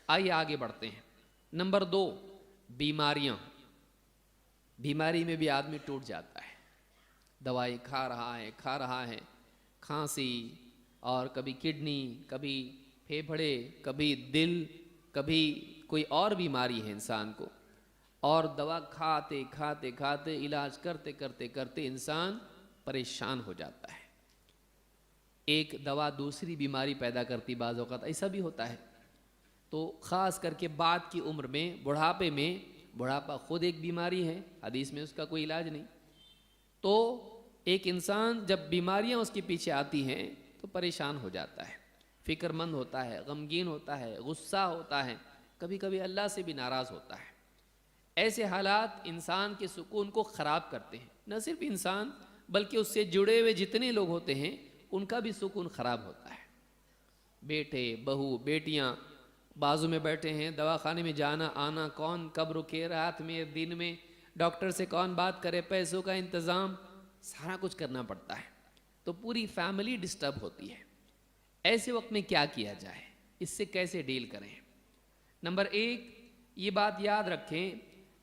آئیے آگے بڑھتے ہیں۔ نمبر 2، بیماریاں۔ بیماری میں بھی آدمی ٹوٹ جاتا ہے، دوائی کھا رہا ہے، کھانسی اور کبھی کڈنی، کبھی پھیپھڑے، کبھی دل، کبھی کوئی اور بیماری ہے انسان کو، اور دوا کھاتے کھاتے کھاتے علاج کرتے کرتے کرتے انسان پریشان ہو جاتا ہے۔ ایک دوا دوسری بیماری پیدا کرتی، بعض اوقات ایسا بھی ہوتا ہے۔ تو خاص کر کے بعد کی عمر میں، بڑھاپے میں، بڑھاپا خود ایک بیماری ہے، حدیث میں اس کا کوئی علاج نہیں، تو ایک انسان جب بیماریاں اس کے پیچھے آتی ہیں تو پریشان ہو جاتا ہے، فکر مند ہوتا ہے، غمگین ہوتا ہے، غصہ ہوتا ہے، کبھی کبھی اللہ سے بھی ناراض ہوتا ہے۔ ایسے حالات انسان کے سکون کو خراب کرتے ہیں، نہ صرف انسان بلکہ اس سے جڑے ہوئے جتنے لوگ ہوتے ہیں ان کا بھی سکون خراب ہوتا ہے۔ بیٹے، بہو، بیٹیاں بازو میں بیٹھے ہیں، دواخانے میں جانا آنا، کون کب رکے، رات میں دن میں، ڈاکٹر سے کون بات کرے، پیسوں کا انتظام، سارا کچھ کرنا پڑتا ہے، تو پوری فیملی ڈسٹرب ہوتی ہے۔ ایسے وقت میں کیا کیا جائے، اس سے کیسے ڈیل کریں؟ نمبر 1، یہ بات یاد رکھیں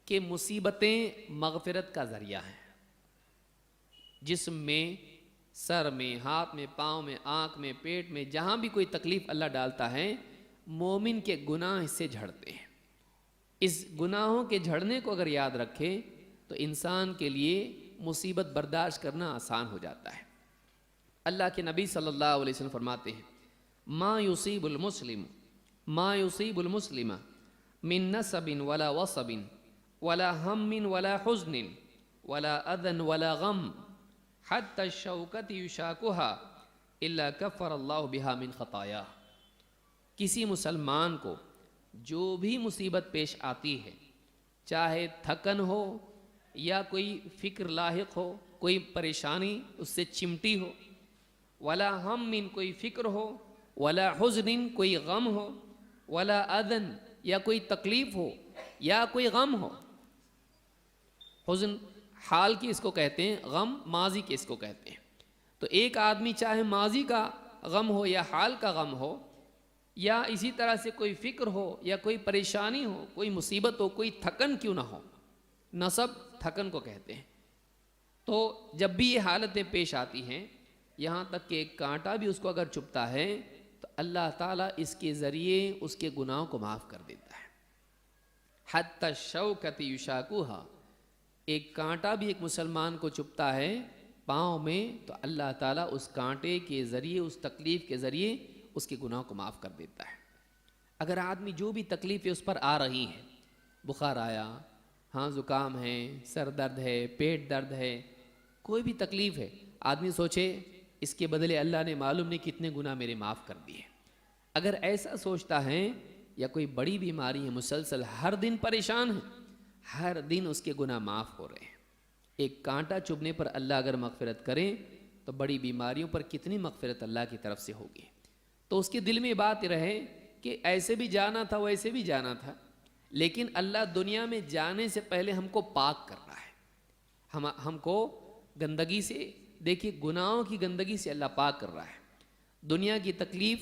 کہ مصیبتیں مغفرت کا ذریعہ ہیں۔ جسم میں، سر میں، ہاتھ میں، پاؤں میں، آنکھ میں، پیٹ میں، جہاں بھی کوئی تکلیف اللہ ڈالتا ہے، مومن کے گناہ اس سے جھڑتے ہیں۔ اس گناہوں کے جھڑنے کو اگر یاد رکھے تو انسان کے لیے مصیبت برداشت کرنا آسان ہو جاتا ہے۔ اللہ کے نبی صلی اللہ علیہ وسلم فرماتے ہیں، ما یصیب المسلم من نصب ولا وصب ولا ہم ولا حزن ولا اذى ولا غم حتى الشوكة يشاكها الا كفر اللہ بها من خطاياه۔ کسی مسلمان کو جو بھی مصیبت پیش آتی ہے، چاہے تھکن ہو یا کوئی فکر لاحق ہو، کوئی پریشانی اس سے چمٹی ہو، ولا ہم کوئی فکر ہو، ولا حزن کوئی غم ہو، ولا اذن یا کوئی تکلیف ہو یا کوئی غم ہو۔ حزن حال کی اس کو کہتے ہیں، غم ماضی کے اس کو کہتے ہیں۔ تو ایک آدمی چاہے ماضی کا غم ہو یا حال کا غم ہو، یا اسی طرح سے کوئی فکر ہو یا کوئی پریشانی ہو، کوئی مصیبت ہو، کوئی تھکن کیوں نہ ہو، نصب تھکن کو کہتے ہیں، تو جب بھی یہ حالتیں پیش آتی ہیں، یہاں تک کہ ایک کانٹا بھی اس کو اگر چبھتا ہے تو اللہ تعالیٰ اس کے ذریعے اس کے گناہوں کو معاف کر دیتا ہے۔ حتی الشوکۃ یشاکوہا، ایک کانٹا بھی ایک مسلمان کو چبھتا ہے پاؤں میں تو اللہ تعالیٰ اس کانٹے کے ذریعے، اس تکلیف کے ذریعے اس کے گناہ کو معاف کر دیتا ہے۔ اگر آدمی جو بھی تکلیفیں اس پر آ رہی ہیں، بخار آیا، ہاں زکام ہے، سر درد ہے، پیٹ درد ہے، کوئی بھی تکلیف ہے، آدمی سوچے اس کے بدلے اللہ نے معلوم نہیں کتنے گناہ میرے معاف کر دیے۔ اگر ایسا سوچتا ہے، یا کوئی بڑی بیماری ہے، مسلسل ہر دن پریشان ہے، ہر دن اس کے گناہ معاف ہو رہے ہیں، ایک کانٹا چبھنے پر اللہ اگر مغفرت کریں تو بڑی بیماریوں پر کتنی مغفرت اللہ کی طرف سے ہوگی۔ تو اس کے دل میں بات رہے کہ ایسے بھی جانا تھا، ویسے بھی جانا تھا، لیکن اللہ دنیا میں جانے سے پہلے ہم کو پاک کر رہا ہے، ہم کو گندگی سے، دیکھیے گناہوں کی گندگی سے اللہ پاک کر رہا ہے۔ دنیا کی تکلیف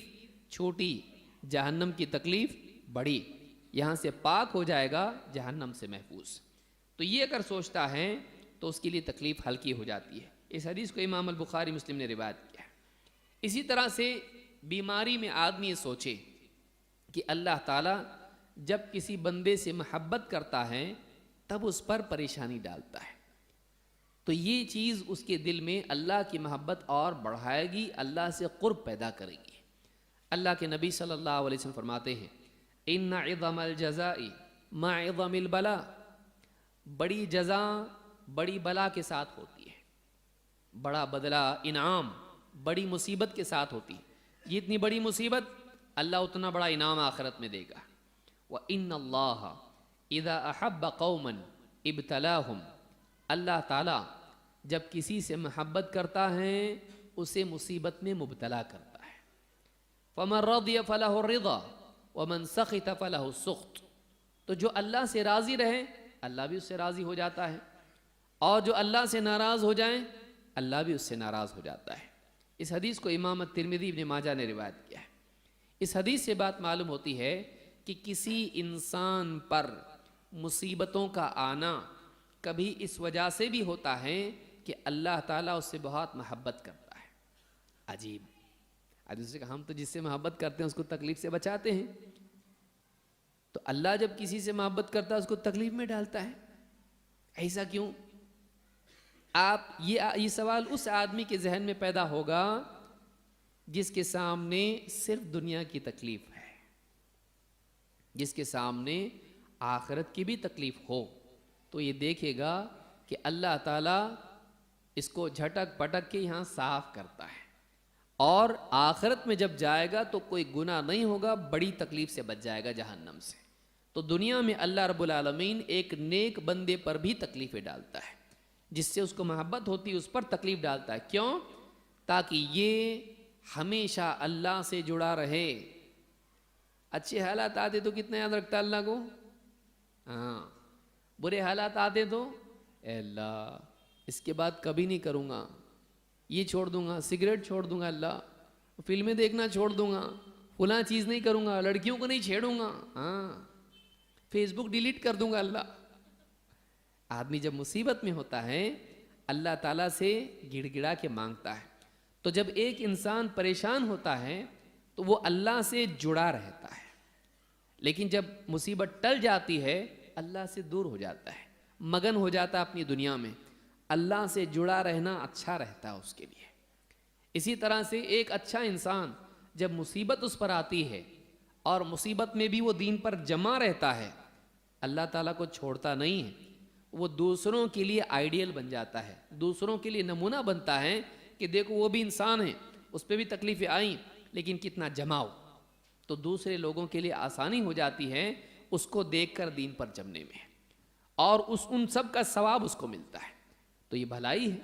چھوٹی، جہنم کی تکلیف بڑی، یہاں سے پاک ہو جائے گا، جہنم سے محفوظ۔ تو یہ اگر سوچتا ہے تو اس کے لیے تکلیف ہلکی ہو جاتی ہے۔ اس حدیث کو امام البخاری مسلم نے روایت کیا ہے۔ اسی طرح سے بیماری میں آدمی یہ سوچے کہ اللہ تعالیٰ جب کسی بندے سے محبت کرتا ہے تب اس پر پریشانی ڈالتا ہے، تو یہ چیز اس کے دل میں اللہ کی محبت اور بڑھائے گی، اللہ سے قرب پیدا کرے گی۔ اللہ کے نبی صلی اللہ علیہ وسلم فرماتے ہیں، ان عظم الجزاء مع عظم البلاء، بڑی جزا بڑی بلا کے ساتھ ہوتی ہے، بڑا بدلہ، انعام بڑی مصیبت کے ساتھ ہوتی ہے۔ جتنی بڑی مصیبت، اللہ اتنا بڑا انعام آخرت میں دے گا۔ وَإِنَّ اللَّهَ إِذَا أَحَبَّ قَوْمًا ابْتَلَاهُمْ، اللہ تعالیٰ جب کسی سے محبت کرتا ہے اسے مصیبت میں مبتلا کرتا ہے۔ فَمَنْ رَضِيَ فَلَهُ الرِّضَى وَمَنْ سَخِطَ فَلَهُ السُّخْطُ، تو جو اللہ سے راضی رہے اللہ بھی اس سے راضی ہو جاتا ہے، اور جو اللہ سے ناراض ہو جائیں اللہ بھی اس سے ناراض ہو جاتا ہے۔ اس حدیث کو امام الترمذی ابن ماجہ نے روایت کیا ہے۔ اس حدیث سے بات معلوم ہوتی ہے کہ کسی انسان پر مصیبتوں کا آنا کبھی اس وجہ سے بھی ہوتا ہے کہ اللہ تعالیٰ اس سے بہت محبت کرتا ہے. عجیب. دوسرے کہ ہم تو جس سے محبت کرتے ہیں اس کو تکلیف سے بچاتے ہیں, تو اللہ جب کسی سے محبت کرتا ہے اس کو تکلیف میں ڈالتا ہے, ایسا کیوں؟ آپ یہ سوال اس آدمی کے ذہن میں پیدا ہوگا جس کے سامنے صرف دنیا کی تکلیف ہے, جس کے سامنے آخرت کی بھی تکلیف ہو, تو یہ دیکھے گا کہ اللہ تعالیٰ اس کو جھٹک پٹک کے یہاں صاف کرتا ہے, اور آخرت میں جب جائے گا تو کوئی گناہ نہیں ہوگا, بڑی تکلیف سے بچ جائے گا جہنم سے. تو دنیا میں اللہ رب العالمین ایک نیک بندے پر بھی تکلیفیں ڈالتا ہے, جس سے اس کو محبت ہوتی ہے اس پر تکلیف ڈالتا ہے. کیوں؟ تاکہ یہ ہمیشہ اللہ سے جڑا رہے. اچھے حالات آتے تو کتنا یاد رکھتا اللہ کو, ہاں, برے حالات آتے تو اے اللہ اس کے بعد کبھی نہیں کروں گا, یہ چھوڑ دوں گا, سگریٹ چھوڑ دوں گا اللہ, فلمیں دیکھنا چھوڑ دوں گا, فلاں چیز نہیں کروں گا, لڑکیوں کو نہیں چھیڑوں گا, ہاں, فیس بک ڈیلیٹ کر دوں گا اللہ. آدمی جب مصیبت میں ہوتا ہے اللہ تعالیٰ سے گڑ گڑا کے مانگتا ہے. تو جب ایک انسان پریشان ہوتا ہے تو وہ اللہ سے جڑا رہتا ہے, لیکن جب مصیبت ٹل جاتی ہے اللہ سے دور ہو جاتا ہے, مگن ہو جاتا ہے اپنی دنیا میں. اللہ سے جڑا رہنا اچھا رہتا ہے اس کے لیے. اسی طرح سے ایک اچھا انسان جب مصیبت اس پر آتی ہے اور مصیبت میں بھی وہ دین پر جمع رہتا ہے, اللہ تعالیٰ کو چھوڑتا نہیں ہے, وہ دوسروں کے لیے آئیڈیل بن جاتا ہے, دوسروں کے لیے نمونہ بنتا ہے کہ دیکھو وہ بھی انسان ہے, اس پہ بھی تکلیفیں آئیں لیکن کتنا جماؤ. تو دوسرے لوگوں کے لیے آسانی ہو جاتی ہے اس کو دیکھ کر دین پر جمنے میں, اور ان سب کا ثواب اس کو ملتا ہے. تو یہ بھلائی ہے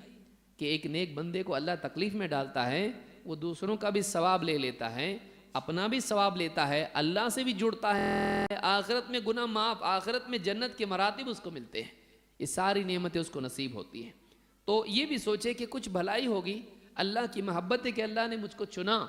کہ ایک نیک بندے کو اللہ تکلیف میں ڈالتا ہے, وہ دوسروں کا بھی ثواب لے لیتا ہے, اپنا بھی ثواب لیتا ہے, اللہ سے بھی جڑتا ہے, آخرت میں گناہ معاف, آخرت میں جنت کے مراتب اس کو ملتے ہیں, یہ ساری نعمتیں اس کو نصیب ہوتی ہیں. تو یہ بھی سوچے کہ کچھ بھلائی ہوگی, اللہ کی محبت ہے کہ اللہ نے مجھ کو چنا,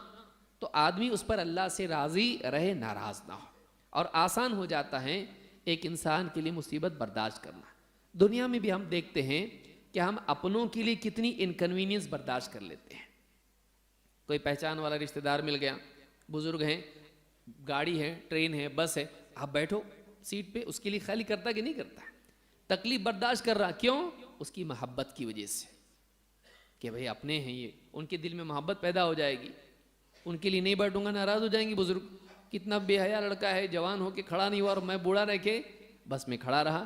تو آدمی اس پر اللہ سے راضی رہے, ناراض نہ ہو, اور آسان ہو جاتا ہے ایک انسان کے لیے مصیبت برداشت کرنا. دنیا میں بھی ہم دیکھتے ہیں کہ ہم اپنوں کے لیے کتنی انکنوینئنس برداشت کر لیتے ہیں. کوئی پہچان والا رشتہ دار مل گیا, بزرگ ہیں, گاڑی ہے, ٹرین ہے, بس ہے, آپ بیٹھو سیٹ پہ, اس کے لیے خالی کرتا کہ نہیں کرتا, تکلیف برداشت کر رہا. کیوں؟ اس کی محبت کی وجہ سے, کہ بھئی اپنے ہیں یہ, ان کے دل میں محبت پیدا ہو جائے گی, ان کے لیے نہیں بیٹھوں گا ناراض ہو جائیں گے بزرگ. کتنا بے حیا لڑکا ہے, جوان ہو کے کھڑا نہیں ہوا اور میں بوڑھا رہ کے بس میں کھڑا رہا.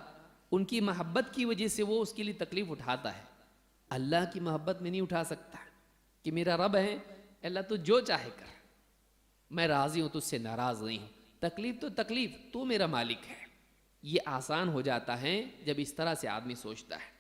ان کی محبت کی وجہ سے وہ اس کے لیے تکلیف اٹھاتا ہے. اللہ کی محبت میں نہیں اٹھا سکتا کہ میرا رب ہے, اللہ تو جو چاہے کر, میں راضی ہوں, تجھ سے ناراض نہیں ہوں, تکلیف تو تکلیف, تو میرا مالک ہے. یہ آسان ہو جاتا ہے جب اس طرح سے آدمی سوچتا ہے.